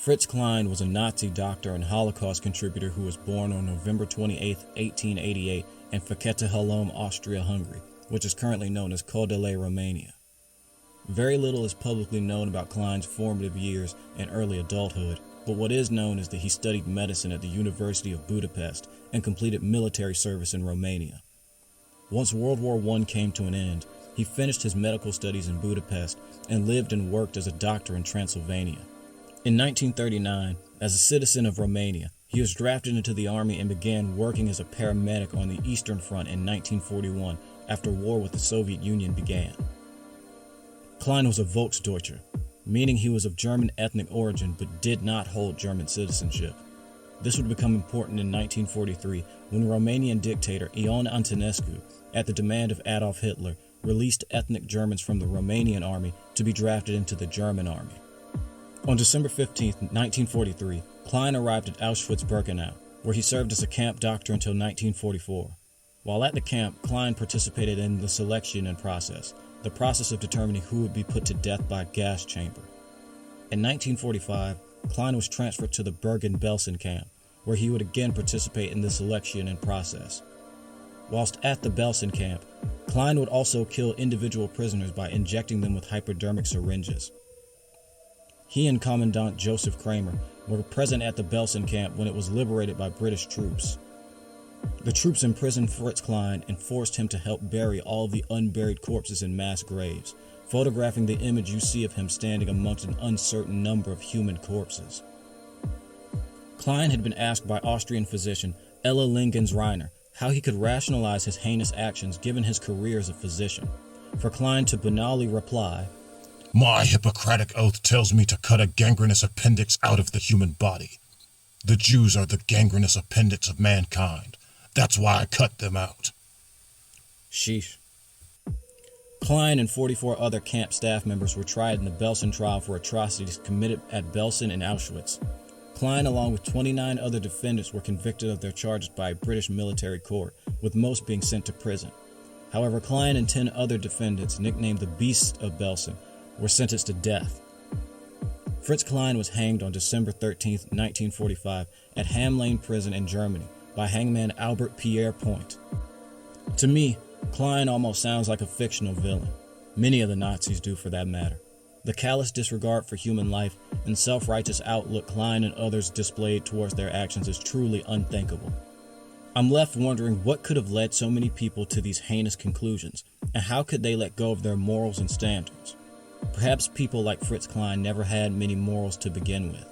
Fritz Klein was a Nazi doctor and Holocaust contributor who was born on November 28, 1888 in Fekete-Halom, Austria-Hungary, which is currently known as Codele, Romania. Very little is publicly known about Klein's formative years and early adulthood, but what is known is that he studied medicine at the University of Budapest and completed military service in Romania. Once World War I came to an end, he finished his medical studies in Budapest and lived and worked as a doctor in Transylvania. In 1939, as a citizen of Romania, he was drafted into the army and began working as a paramedic on the Eastern Front in 1941 after war with the Soviet Union began. Klein was a Volksdeutscher, meaning he was of German ethnic origin but did not hold German citizenship. This would become important in 1943 when Romanian dictator Ion Antonescu, at the demand of Adolf Hitler, released ethnic Germans from the Romanian army to be drafted into the German army. On December 15, 1943, Klein arrived at Auschwitz-Birkenau, where he served as a camp doctor until 1944. While at the camp, Klein participated in the selection and process, the process of determining who would be put to death by gas chamber. In 1945, Klein was transferred to the Bergen-Belsen camp, where he would again participate in the selection and process. Whilst at the Belsen camp, Klein would also kill individual prisoners by injecting them with hypodermic syringes. He and Commandant Joseph Kramer were present at the Belsen camp when it was liberated by British troops. The troops imprisoned Fritz Klein and forced him to help bury all of the unburied corpses in mass graves, photographing the image you see of him standing amongst an uncertain number of human corpses. Klein had been asked by Austrian physician Ella Lingens-Reiner how he could rationalize his heinous actions given his career as a physician. For Klein to banally reply, "My Hippocratic oath tells me to cut a gangrenous appendix out of the human body. The Jews are the gangrenous appendix of mankind. That's why I cut them out." Sheesh. Klein and 44 other camp staff members were tried in the Belsen trial for atrocities committed at Belsen and Auschwitz. Klein, along with 29 other defendants, were convicted of their charges by a British military court, with most being sent to prison. However, Klein and 10 other defendants, nicknamed the Beasts of Belsen, were sentenced to death. Fritz Klein was hanged on December 13, 1945, at Ham Lane Prison in Germany by hangman Albert Pierre Point. To me, Klein almost sounds like a fictional villain. Many of the Nazis do, for that matter. The callous disregard for human life and self-righteous outlook Klein and others displayed towards their actions is truly unthinkable. I'm left wondering what could have led so many people to these heinous conclusions, and how could they let go of their morals and standards? Perhaps people like Fritz Klein never had many morals to begin with.